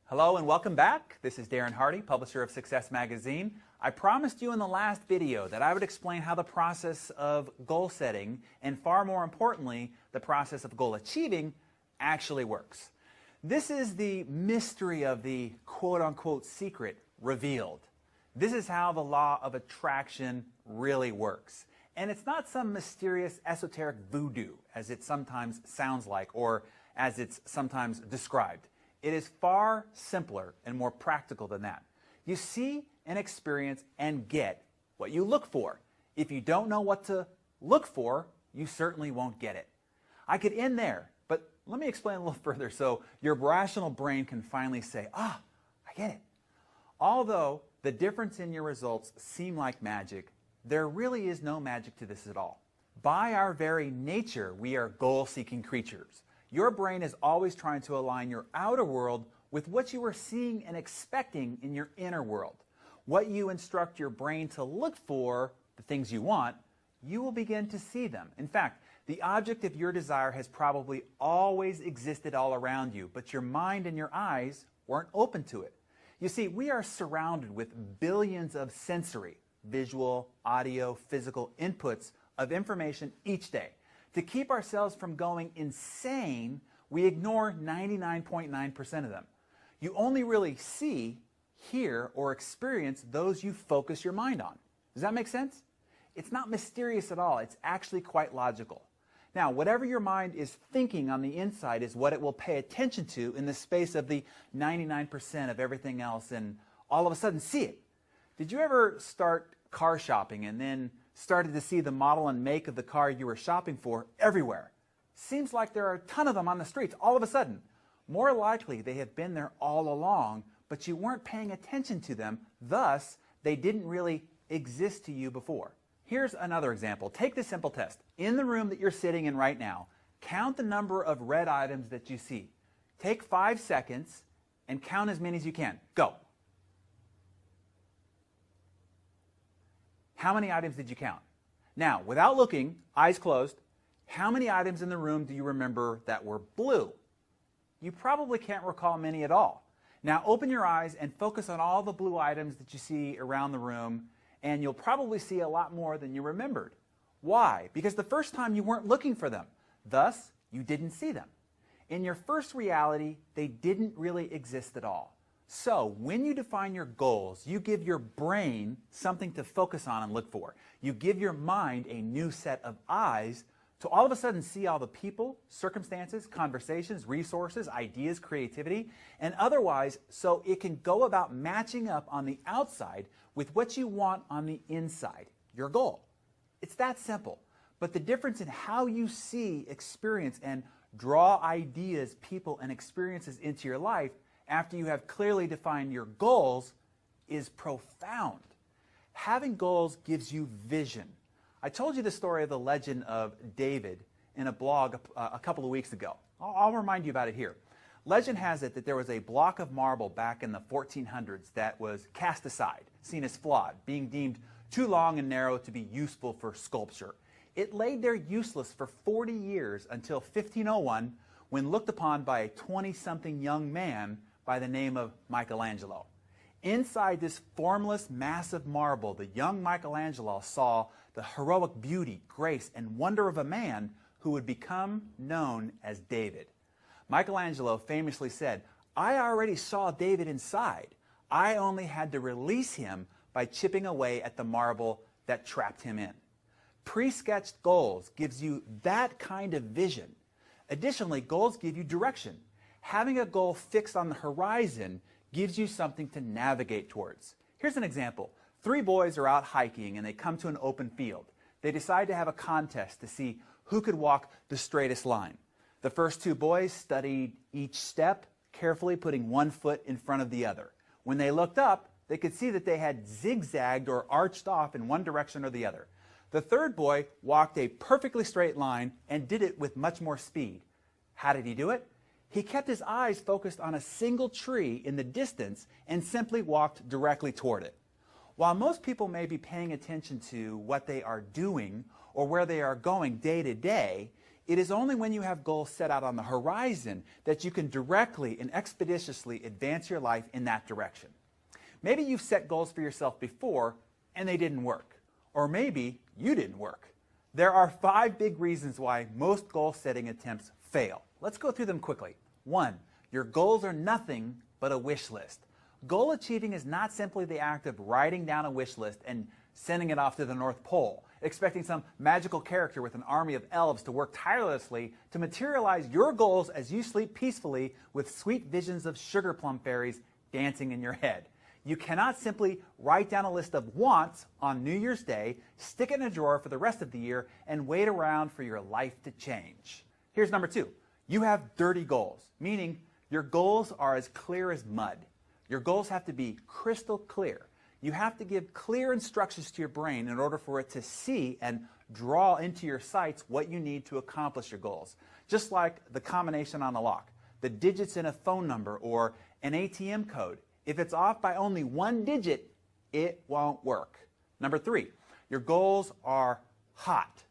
Hello and welcome back. This is Darren Hardy, publisher of Success Magazine. I promised you in the last video that I would explain how the process of goal setting, and far more importantly, the process of goal achieving, actually works. This is the mystery of the quote-unquote secret revealed. This is how the law of attraction really works. And it's not some mysterious esoteric voodoo, as it sometimes sounds like, or as it's sometimes described. It is far simpler and more practical than that. You see and experience and get what you look for. If you don't know what to look for, you certainly won't get it. I could end there, but let me explain a little further so your rational brain can finally say, I get it. Although the difference in your results seem like magic, there really is no magic to this at all. By our very nature, we are goal-seeking creatures. Your brain is always trying to align your outer world with what you are seeing and expecting in your inner world. What you instruct your brain to look for, the things you want, you will begin to see them. In fact, the object of your desire has probably always existed all around you, but your mind and your eyes weren't open to it. You see, we are surrounded with billions of sensory, visual, audio, physical inputs of information each day. To keep ourselves from going insane, we ignore 99.9% of them. You only really see, hear, or experience those you focus your mind on. Does that make sense? It's not mysterious at all. It's actually quite logical. Now, whatever your mind is thinking on the inside is what it will pay attention to in the space of the 99% of everything else and all of a sudden see it. Did you ever start car shopping and then started to see the model and make of the car you were shopping for everywhere? Seems like there are a ton of them on the streets all of a sudden. More likely they have been there all along, but you weren't paying attention to them, thus they didn't really exist to you before. Here's another example. Take this simple test. In the room that you're sitting in right now, count the number of red items that you see. Take 5 seconds and count as many as you can. Go. How many items did you count? Now, without looking, eyes closed, how many items in the room do you remember that were blue? You probably can't recall many at all. Now, open your eyes and focus on all the blue items that you see around the room, and you'll probably see a lot more than you remembered. Why? Because the first time you weren't looking for them. Thus, you didn't see them. In your first reality, they didn't really exist at all. So, when you define your goals, you give your brain something to focus on and look for. You give your mind a new set of eyes to all of a sudden see all the people, circumstances, conversations, resources, ideas, creativity, and otherwise so it can go about matching up on the outside with what you want on the inside, your goal. It's that simple. But the difference in how you see, experience, and draw ideas, people, and experiences into your life after you have clearly defined your goals is profound. Having goals gives you vision. I told you the story of the legend of David in a blog a couple of weeks ago. I'll remind you about it here. Legend has it that there was a block of marble back in the 1400s that was cast aside, seen as flawed, being deemed too long and narrow to be useful for sculpture. It laid there useless for 40 years until 1501, when looked upon by a 20-something young man by the name of Michelangelo. Inside this formless mass of marble, the young Michelangelo saw the heroic beauty, grace, and wonder of a man who would become known as David. Michelangelo famously said, "I already saw David inside. I only had to release him by chipping away at the marble that trapped him in." Pre-sketched goals gives you that kind of vision. Additionally, goals give you direction. Having a goal fixed on the horizon gives you something to navigate towards. Here's an example. 3 boys are out hiking and they come to an open field. They decide to have a contest to see who could walk the straightest line. The first 2 boys studied each step, carefully putting one foot in front of the other. When they looked up, they could see that they had zigzagged or arched off in one direction or the other. The 3rd boy walked a perfectly straight line and did it with much more speed. How did he do it? He kept his eyes focused on a single tree in the distance and simply walked directly toward it. While most people may be paying attention to what they are doing or where they are going day to day, It is only when you have goals set out on the horizon that you can directly and expeditiously advance your life in that direction. Maybe you've set goals for yourself before and they didn't work. Or maybe you didn't work. There are 5 big reasons why most goal-setting attempts fail. Let's go through them quickly. 1, your goals are nothing but a wish list. Goal achieving is not simply the act of writing down a wish list and sending it off to the North Pole, expecting some magical character with an army of elves to work tirelessly to materialize your goals as you sleep peacefully with sweet visions of sugar plum fairies dancing in your head. You cannot simply write down a list of wants on New Year's Day, stick it in a drawer for the rest of the year, and wait around for your life to change. Here's number 2. You have dirty goals, meaning your goals are as clear as mud. Your goals have to be crystal clear. You have to give clear instructions to your brain in order for it to see and draw into your sights what you need to accomplish your goals. Just like the combination on a lock, the digits in a phone number, or an ATM code. If it's off by only 1 digit, it won't work. Number 3, your goals are hot.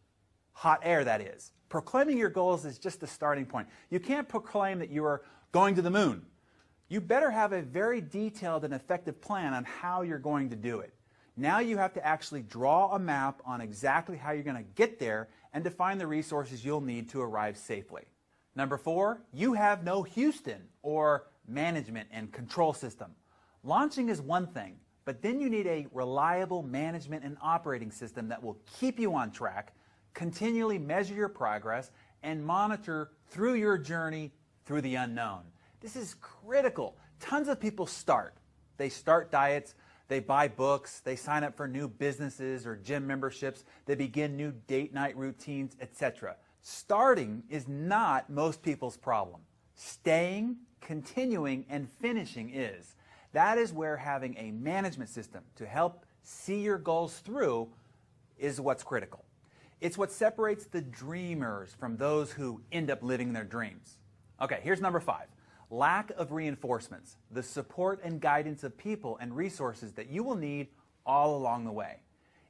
Hot air, that is. Proclaiming your goals is just the starting point. You can't proclaim that you are going to the moon. You better have a very detailed and effective plan on how you're going to do it. Now you have to actually draw a map on exactly how you're going to get there and define the resources you'll need to arrive safely. Number 4, you have no Houston or management and control system. Launching is one thing, but then you need a reliable management and operating system that will keep you on track, continually measure your progress, and monitor through your journey through the unknown. This is critical. Tons of people start. They start diets, they buy books, they sign up for new businesses or gym memberships, they begin new date night routines, etc. Starting is not most people's problem. Staying, continuing, and finishing is. That is where having a management system to help see your goals through is what's critical. It's what separates the dreamers from those who end up living their dreams. Okay, here's number 5. Lack of reinforcements, the support and guidance of people and resources that you will need all along the way.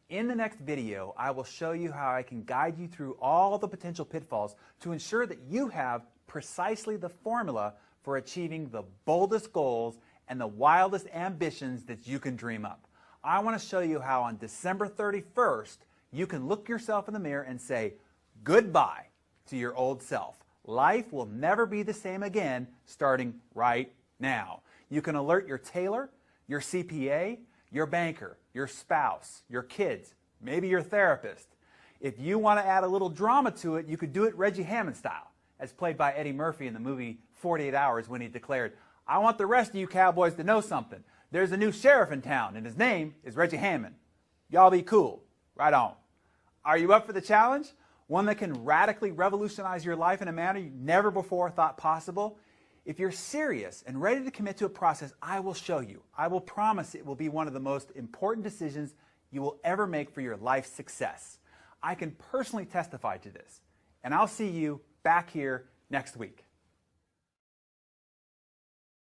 In the next video, I will show you how I can guide you through all the potential pitfalls to ensure that you have precisely the formula for achieving the boldest goals and the wildest ambitions that you can dream up. I want to show you how on December 31st, you can look yourself in the mirror and say goodbye to your old self. Life will never be the same again starting right now. You can alert your tailor, your CPA, your banker, your spouse, your kids, maybe your therapist. If you want to add a little drama to it, you could do it Reggie Hammond style, as played by Eddie Murphy in the movie 48 Hours when he declared, "I want the rest of you cowboys to know something. There's a new sheriff in town, and his name is Reggie Hammond. Y'all be cool. Right on." Are you up for the challenge? One that can radically revolutionize your life in a manner you never before thought possible? If you're serious and ready to commit to a process, I will show you. I will promise it will be one of the most important decisions you will ever make for your life's success. I can personally testify to this. And I'll see you back here next week.